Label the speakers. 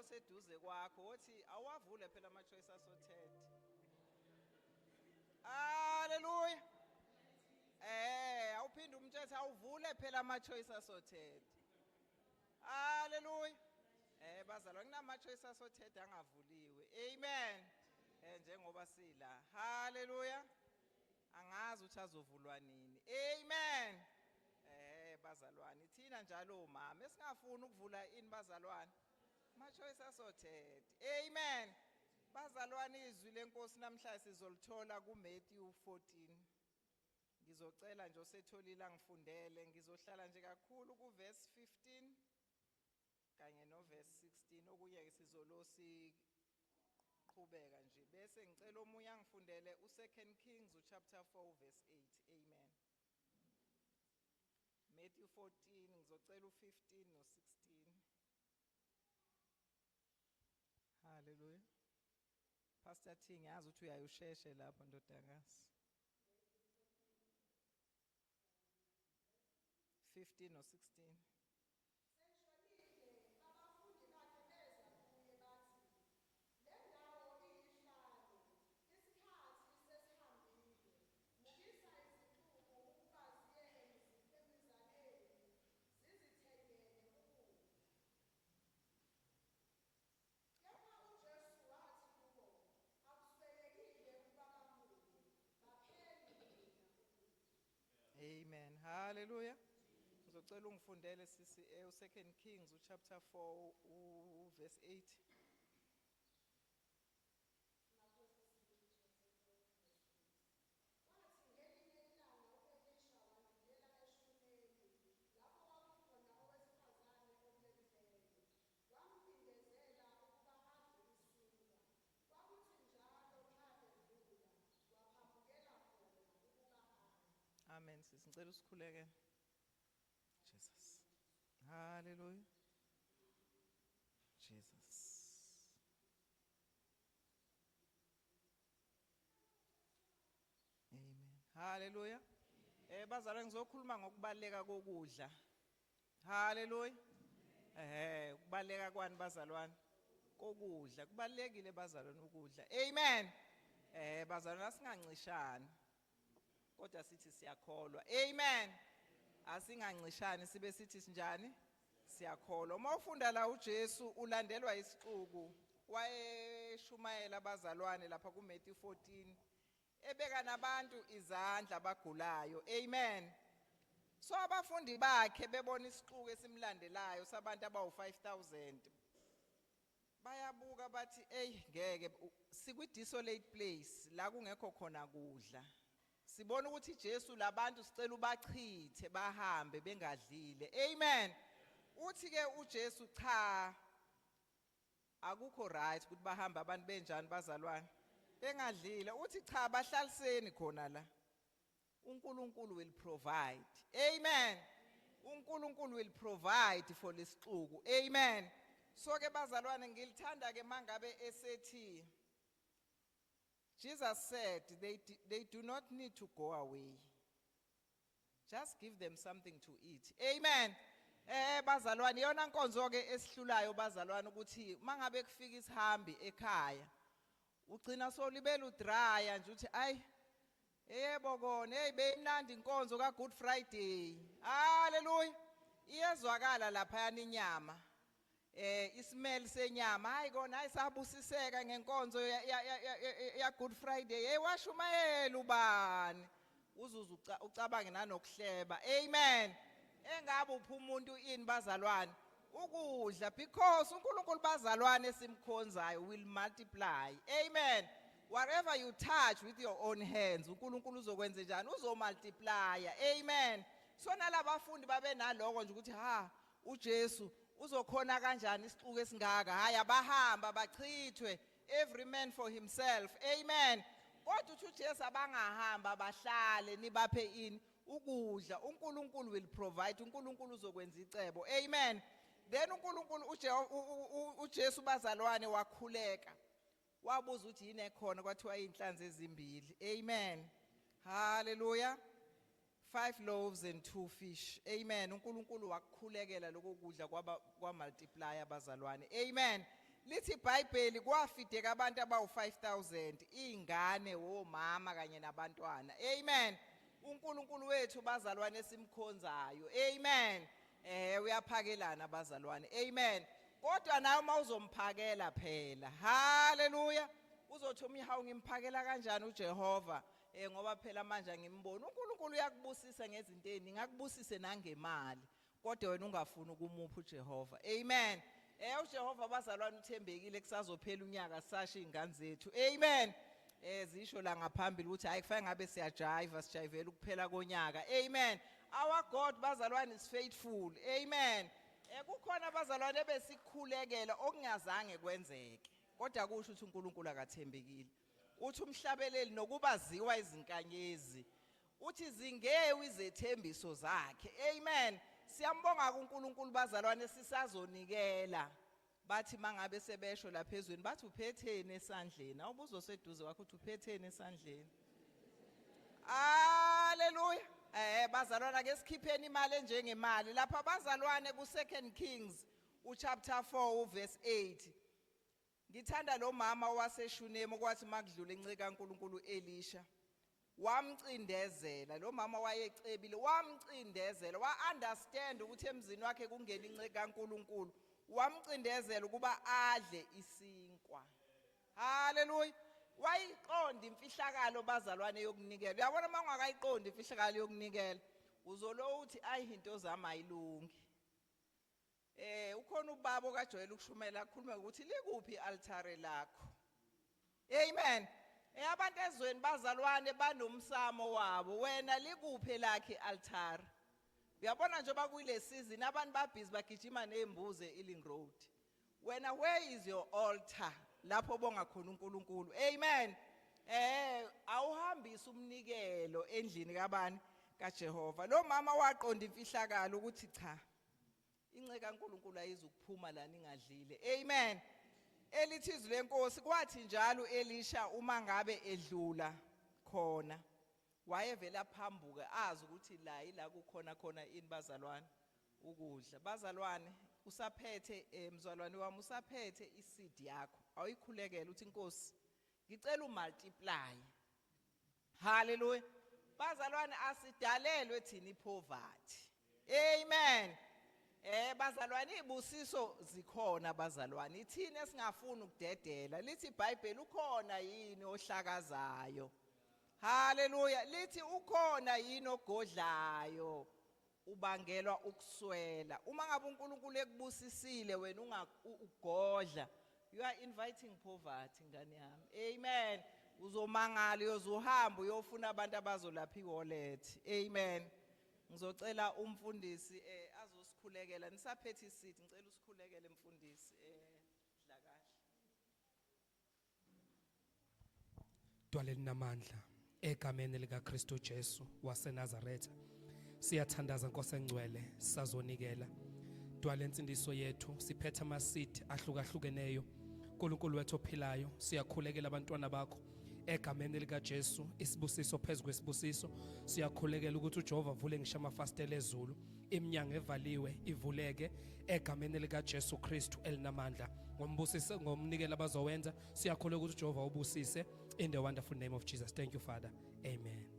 Speaker 1: oseduze kwakho othi awavule phela ama choice asothethe. Hallelujah. Awuphinde umthethe awuvule phela ama choice asothethe. Hallelujah. Bazalwane kunama choice asothethe angavuliwe. Amen. Njengoba sila. Hallelujah. Angazi ukuthi azovulwa nini. Amen. Bazalwane thina njalo mama esingafuni ukuvula ini bazalwane ama choice asothethe. Amen. Bazalwane izwi lenkosi namhlanje sizolithola kuMatthew 14. Ngizocela nje osetholile ngifundele ngizohlala nje kakhulu kuverse 15 kanye noverse 16 okunye ke sizolosi qhubeka nje bese ngicela omunye angifundele uSecond Kings chapter 4 verse 8. Amen. Matthew 14 ngizocela u15 no16. Hallelujah. Pastor T ngiyazi ukuthi uyayusheshe lapho ndodakazi. 15 no16. Amen. Hallelujah. Ngizocela ungifundele sisi Second Kings chapter 4 verse 8. Amen. Sisicela usikhuleke. Jesus. Hallelujah. Jesus. Amen. Hallelujah. Bazalwane ngizokhuluma ngokubaleka kokudla. Hallelujah. Ukubaleka kwani bazalwane? Kokudla. Kubalekile bazalwane ukudla. Amen. Bazalwane asingancishani. Kodwa sithi siyakholwa. Amen. Asingancishani sibe sithi sinjani? Siyakholwa. Uma ufunda la uJesu ulandelwa isixuku wayeshumayela abazalwane lapha kuMatthew 14 ebeka nabantu izandla abagulayo. Amen. So abafundi bakhe bebona isixuku esimlandelayo sabantu abawu5000 bayabuka bathi ngeke sikwi desolate place la kungekho khona kudla. Sibona ukuthi Jesu labantu sicela ubachithe bahambe bengadlile. Amen. Uthi ke uJesu cha akukho right ukuthi bahambe abantu benjani bazalwane bengadlile. Uthi cha bahlaliseni khona la. uNkulunkulu will provide. Amen. uNkulunkulu will provide for lesixuku. Amen. So ke bazalwane ngilithanda ke mangabe esethi Jesus said they do not need to go away. Just give them something to eat. Amen. Bazalwane yona nkonzo ke esihlulayo bazalwane ukuthi mangabe kufika isihambi ekhaya ugcina solibela udraya nje uthi ay yebo kona beyimnandi inkonzo ka Good Friday. Hallelujah. Iyezwakala lapha yana inyama. Ismell senyama hayi kona ayisabusiseka ngenkonzo ya Good Friday washumayela ubani uzuza ucabange nanokuhleba. Amen. Engabe upha umuntu ini bazalwane ukudla because uNkulunkulu bazalwane esimkhonzayo will multiply. Amen. Whatever you touch with your own hands uNkulunkulu uzokwenza njani uzomultiply. Amen. So nalabafundi babe naloko nje ukuthi uJesu uzokhona kanjani isixuku esingaka hayi abahamba bachithwe every man for himself. Amen. Kodwa uthi uJesu abangahamba bahlale nibaphe ini ukudla uNkulunkulu will provide. uNkulunkulu uzokwenza icebo. Amen. Then uNkulunkulu uJesu bazalwane wakhuleka wabuza ukuthi yini ekhona kwathiwa inhlanzi ezimbili. Amen. Hallelujah. 5 loaves and 2 fish. Amen. uNkulunkulu wakukhulekela lokho kudla kwa multiply abazalwane. Amen. lithi iBhayibheli kwafideka abantu abawu-5,000 ingane omama kanye nabantwana. Amen. uNkulunkulu wethu bazalwane esimkhonzayo. Amen. Uyaphakelana bazalwane. Amen. Kodwa nawe mawuzomphakela phela. Hallelujah. Uzothi umhawu ngimphakela kanjani uJehova? Ngoba phela manje ngimbona uNkulunkulu uyakubusisa ngezinto eziningi, ngakubusise nangemali. Kodwa wena ungafuni ukumupha uJehova. Amen. uJehova bazalwane uthembekile kusazophela unyaka sasha izingane zethu. Amen. Zisho la ngaphambili ukuthi hayi kufanele ngabe siyajiva sijayivela ukuphela konyaka. Amen. Our God bazalwane is faithful. Amen. Kukhona abazalwane besikhulekela okungazange kwenzeke. Kodwa kusho ukuthi uNkulunkulu akathembekile. Uthi umhlabeleli nokubaziwa izinkanyezi. Uthi zingewe izethembiso zakhe. Amen. Siyambonga uNkulunkulu bazalwane sisazonikela. Bathi mangabe sebesho la phezweni bathi uphetheni esandleni. Awubuzo oseduze wakho uthi uphetheni esandleni. Hallelujah. Bazalwane ake sikhipheni imali enjengemali. Lapha bazalwane ku2 Kings chapter 4 verse 8. Ngithanda lo mama waseshunemu kwathi makudlula enceke kaNkulunkulu Elisha. Wamcindezela lo mama wayecebile, wamcindezela, wa-understand ukuthi emzini wakhe kungena inceke kaNkulunkulu. Wamcindezela ukuba adle isinkwa. Hallelujah. Wayiqonda imfihlakalo bazalwane yokunikela. Uyabona mangakayiqonda imfihlakalo yokunikela, uzolo uthi into zami ayilungi. Ukhona ubaba okajwayele ukushumela akhuluma ukuthi likuphi i-altare lakho. Amen. Abantu ezweni bazalwane banomsamo wabo, wena likuphi lakhe i-altare. Uyabona njengoba kuyile season abantu babhizi bagijima nezimbuzi e-Ealing Road. Wena, where is your altar? Lapho bonga khona uNkulunkulu. Amen. Awuhambisa umnikelo endlini kabani kaJehova. Lo mama waqonda imfihlakalo ukuthi cha, inceke kaNkulunkulu ayizukuphuma lana ingadlile. Amen. Elithi izwi lenkosi kwathi njalo Elisha uma ngabe edlula khona wayevela phambuke azi ukuthi la ila kukhona khona ini bazalwane ukudla. Bazalwane usaphethe mzalwane wami usaphethe iseed yakho, awuyikhulekela uthi inkosi ngicela umultiply. Hallelujah. Bazalwane asidalelwe thina ipoverty. Amen. Bazalwane ibusiso zikhona bazalwane. Ithina esingafuni ukudedela. Lithi iBhayibheli ukhona yini ohlakazayo. Hallelujah. Lithi ukhona yini ogodlayo ubangelwa ukuswela. Uma ngabe uNkulunkulu ekubusisile wena ugodla, you are inviting poverty ngani yami. Amen. Uzomangala uyozuhamba uyofuna abantu abazolapha iwallet. Amen. Ngizocela umfundisi azosikhulekela. Nisaphethe isithi ngicela usikhulekele mfundisi Dlakahle.
Speaker 2: Dwaleni namandla egameni lika Kristu Jesu waseNazaretha. Siyathandaza Nkosi engcwele sazonikela. Dwala insindiso yethu siphethe amaseed ahlukahlukeneyo. uNkulunkulu wethu ophilayo siyakhulekela abantwana bakho egameni lika Jesu. Isibusiso phezulu kwesibusiso siyakhulekela ukuthi uJehova vule ngisho amafastela ezulu, iminyango evaliwe ivuleke egameni lika Jesu Kristu elinamandla. Ngombusiso ngomnikelo abazowenza siyakhuleka ukuthi uJehova ubusise in the wonderful name of Jesus. Thank you Father. Amen.